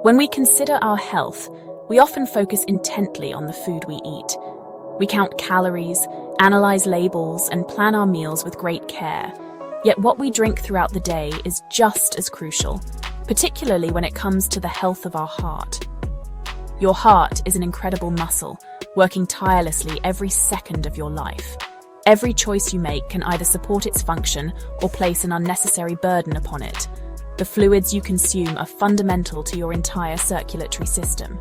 When we consider our health, we often focus intently on the food we eat. We count calories, analyze labels, and plan our meals with great care. Yet what we drink throughout the day is just as crucial, particularly when it comes to the health of our heart. Your heart is an incredible muscle, working tirelessly every second of your life. Every choice you make can either support its function or place an unnecessary burden upon it. The fluids you consume are fundamental to your entire circulatory system.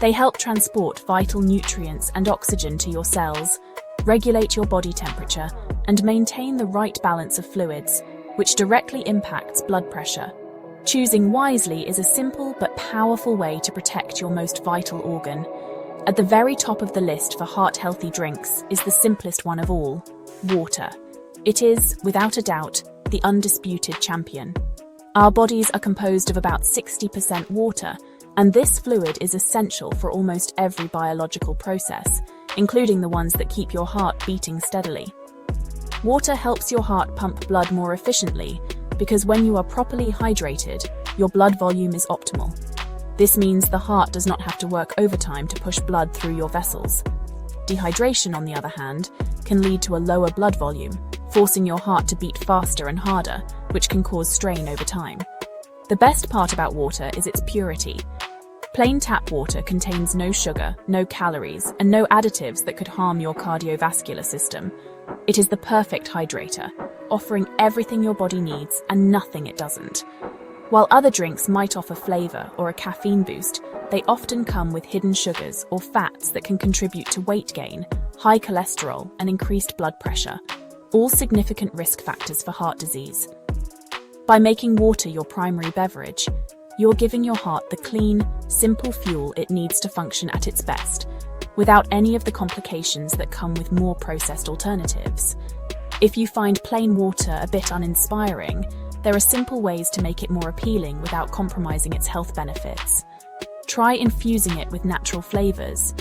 They help transport vital nutrients and oxygen to your cells, regulate your body temperature, and maintain the right balance of fluids, which directly impacts blood pressure. Choosing wisely is a simple but powerful way to protect your most vital organ. At the very top of the list for heart-healthy drinks is the simplest one of all: water. It is, without a doubt, the undisputed champion. Our bodies are composed of about 60% water, and this fluid is essential for almost every biological process, including the ones that keep your heart beating steadily. Water helps your heart pump blood more efficiently because when you are properly hydrated, your blood volume is optimal. This means the heart does not have to work overtime to push blood through your vessels. Dehydration, on the other hand, can lead to a lower blood volume, forcing your heart to beat faster and harder, which can cause strain over time. The best part about water is its purity. Plain tap water contains no sugar, no calories, and no additives that could harm your cardiovascular system. It is the perfect hydrator, offering everything your body needs and nothing it doesn't. While other drinks might offer flavor or a caffeine boost, they often come with hidden sugars or fats that can contribute to weight gain, high cholesterol, and increased blood pressure, all significant risk factors for heart disease. By making water your primary beverage, you're giving your heart the clean, simple fuel it needs to function at its best, without any of the complications that come with more processed alternatives. If you find plain water a bit uninspiring, there are simple ways to make it more appealing without compromising its health benefits. Try infusing it with natural flavors.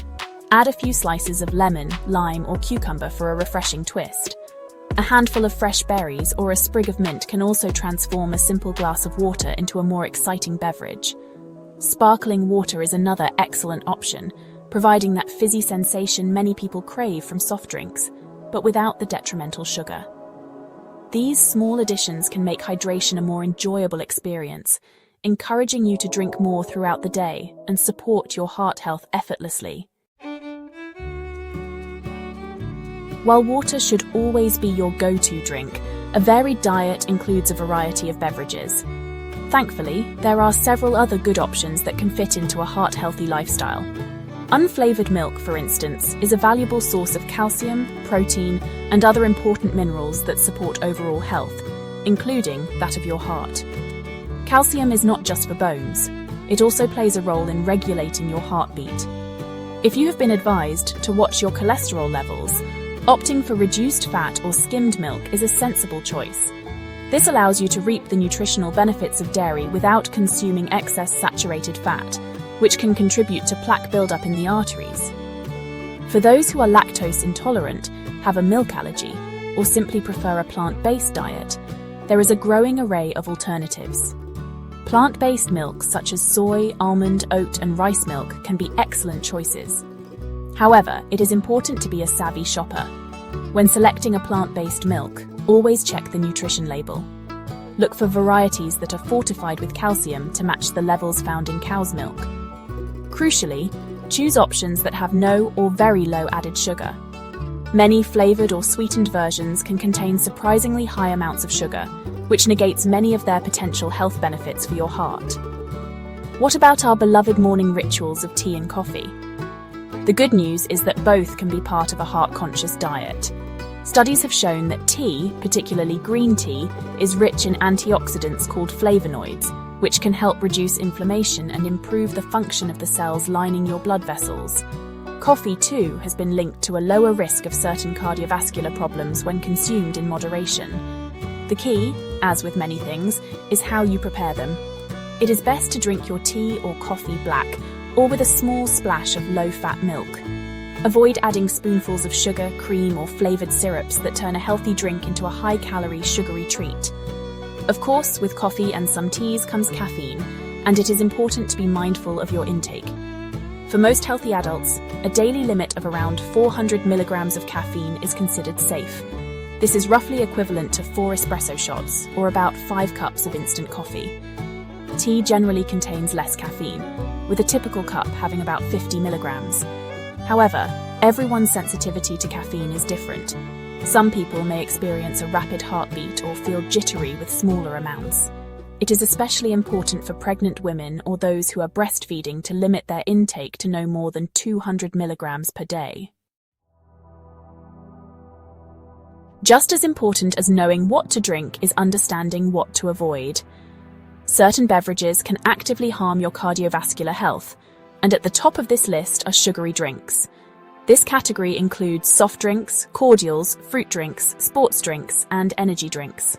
Add a few slices of lemon, lime, or cucumber for a refreshing twist. A handful of fresh berries or a sprig of mint can also transform a simple glass of water into a more exciting beverage. Sparkling water is another excellent option, providing that fizzy sensation many people crave from soft drinks, but without the detrimental sugar. These small additions can make hydration a more enjoyable experience, encouraging you to drink more throughout the day and support your heart health effortlessly. While water should always be your go-to drink, a varied diet includes a variety of beverages. Thankfully, there are several other good options that can fit into a heart-healthy lifestyle. Unflavored milk, for instance, is a valuable source of calcium, protein, and other important minerals that support overall health, including that of your heart. Calcium is not just for bones. It also plays a role in regulating your heartbeat. If you have been advised to watch your cholesterol levels, opting for reduced fat or skimmed milk is a sensible choice. This allows you to reap the nutritional benefits of dairy without consuming excess saturated fat, which can contribute to plaque buildup in the arteries. For those who are lactose intolerant, have a milk allergy, or simply prefer a plant-based diet, there is a growing array of alternatives. Plant-based milks such as soy, almond, oat, and rice milk can be excellent choices. However, it is important to be a savvy shopper. When selecting a plant-based milk, always check the nutrition label. Look for varieties that are fortified with calcium to match the levels found in cow's milk. Crucially, choose options that have no or very low added sugar. Many flavored or sweetened versions can contain surprisingly high amounts of sugar, which negates many of their potential health benefits for your heart. What about our beloved morning rituals of tea and coffee? The good news is that both can be part of a heart-conscious diet. Studies have shown that tea, particularly green tea, is rich in antioxidants called flavonoids, which can help reduce inflammation and improve the function of the cells lining your blood vessels. Coffee, too, has been linked to a lower risk of certain cardiovascular problems when consumed in moderation. The key, as with many things, is how you prepare them. It is best to drink your tea or coffee black, or with a small splash of low-fat milk. Avoid adding spoonfuls of sugar, cream, or flavored syrups that turn a healthy drink into a high-calorie, sugary treat. Of course, with coffee and some teas comes caffeine, and it is important to be mindful of your intake. For most healthy adults, a daily limit of around 400 milligrams of caffeine is considered safe. This is roughly equivalent to 4 espresso shots, or about 5 cups of instant coffee. Tea generally contains less caffeine, with a typical cup having about 50 milligrams. However, everyone's sensitivity to caffeine is different. Some people may experience a rapid heartbeat or feel jittery with smaller amounts. It is especially important for pregnant women or those who are breastfeeding to limit their intake to no more than 200 milligrams per day. Just as important as knowing what to drink is understanding what to avoid. Certain beverages can actively harm your cardiovascular health, and at the top of this list are sugary drinks. This category includes soft drinks, cordials, fruit drinks, sports drinks, and energy drinks.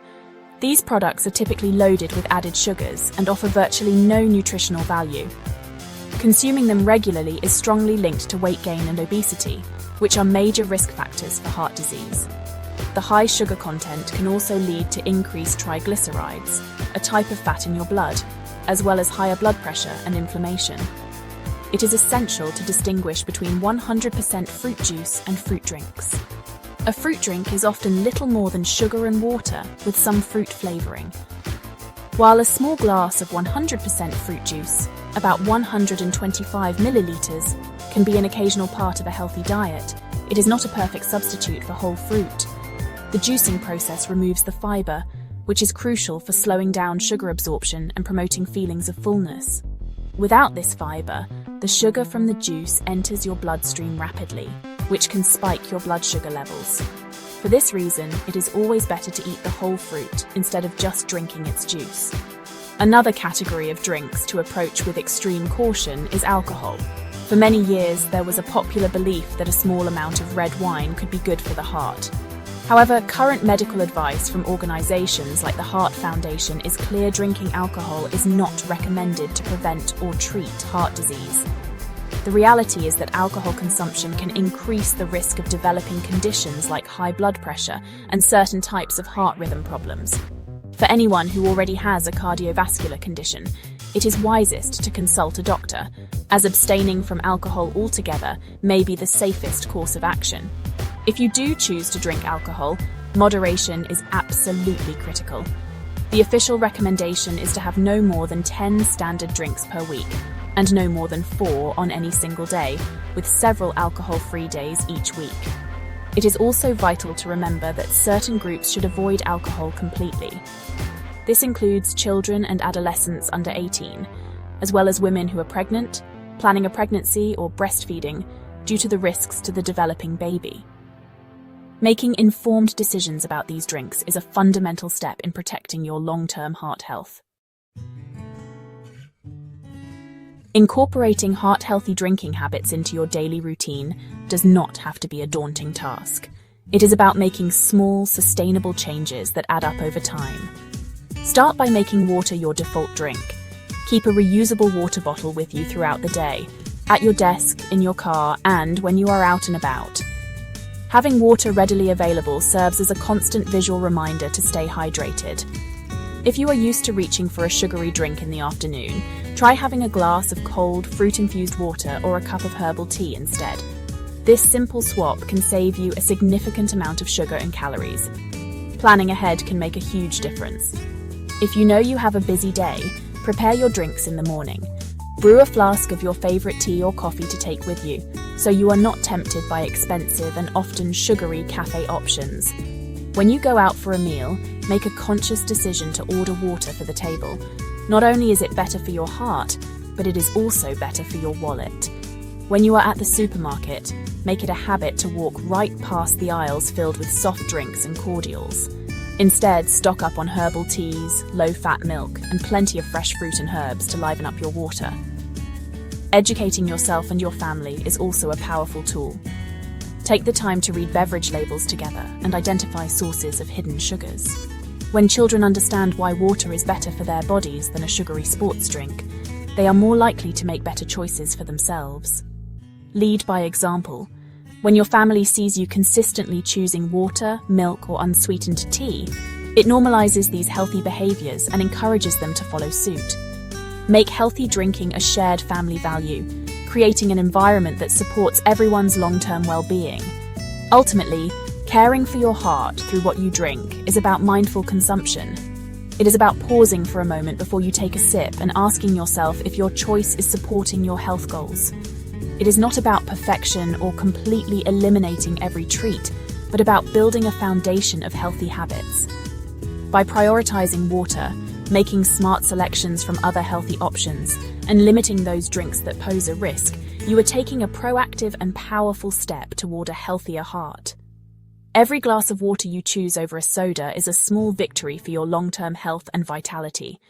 These products are typically loaded with added sugars and offer virtually no nutritional value. Consuming them regularly is strongly linked to weight gain and obesity, which are major risk factors for heart disease. The high sugar content can also lead to increased triglycerides, a type of fat in your blood, as well as higher blood pressure and inflammation. It is essential to distinguish between 100% fruit juice and fruit drinks. A fruit drink is often little more than sugar and water with some fruit flavoring. While a small glass of 100% fruit juice, about 125 milliliters, can be an occasional part of a healthy diet, it is not a perfect substitute for whole fruit. The juicing process removes the fiber, which is crucial for slowing down sugar absorption and promoting feelings of fullness. Without this fiber, the sugar from the juice enters your bloodstream rapidly, which can spike your blood sugar levels. For this reason, it is always better to eat the whole fruit instead of just drinking its juice. Another category of drinks to approach with extreme caution is alcohol. For many years, there was a popular belief that a small amount of red wine could be good for the heart. However, current medical advice from organizations like the Heart Foundation is clear: drinking alcohol is not recommended to prevent or treat heart disease. The reality is that alcohol consumption can increase the risk of developing conditions like high blood pressure and certain types of heart rhythm problems. For anyone who already has a cardiovascular condition, it is wisest to consult a doctor, as abstaining from alcohol altogether may be the safest course of action. If you do choose to drink alcohol, moderation is absolutely critical. The official recommendation is to have no more than 10 standard drinks per week, and no more than 4 on any single day, with several alcohol-free days each week. It is also vital to remember that certain groups should avoid alcohol completely. This includes children and adolescents under 18, as well as women who are pregnant, planning a pregnancy, or breastfeeding due to the risks to the developing baby. Making informed decisions about these drinks is a fundamental step in protecting your long-term heart health. Incorporating heart-healthy drinking habits into your daily routine does not have to be a daunting task. It is about making small, sustainable changes that add up over time. Start by making water your default drink. Keep a reusable water bottle with you throughout the day, at your desk, in your car, and when you are out and about. Having water readily available serves as a constant visual reminder to stay hydrated. If you are used to reaching for a sugary drink in the afternoon, try having a glass of cold, fruit-infused water or a cup of herbal tea instead. This simple swap can save you a significant amount of sugar and calories. Planning ahead can make a huge difference. If you know you have a busy day, prepare your drinks in the morning. Brew a flask of your favorite tea or coffee to take with you, so you are not tempted by expensive and often sugary cafe options. When you go out for a meal, make a conscious decision to order water for the table. Not only is it better for your heart, but it is also better for your wallet. When you are at the supermarket, make it a habit to walk right past the aisles filled with soft drinks and cordials. Instead, stock up on herbal teas, low-fat milk, and plenty of fresh fruit and herbs to liven up your water. Educating yourself and your family is also a powerful tool. Take the time to read beverage labels together and identify sources of hidden sugars. When children understand why water is better for their bodies than a sugary sports drink, they are more likely to make better choices for themselves. Lead by example. When your family sees you consistently choosing water, milk, or unsweetened tea, it normalizes these healthy behaviors and encourages them to follow suit. Make healthy drinking a shared family value, creating an environment that supports everyone's long-term well-being. Ultimately, caring for your heart through what you drink is about mindful consumption. It is about pausing for a moment before you take a sip and asking yourself if your choice is supporting your health goals. It is not about perfection or completely eliminating every treat, but about building a foundation of healthy habits. By prioritizing water, making smart selections from other healthy options, and limiting those drinks that pose a risk, you are taking a proactive and powerful step toward a healthier heart. Every glass of water you choose over a soda is a small victory for your long-term health and vitality.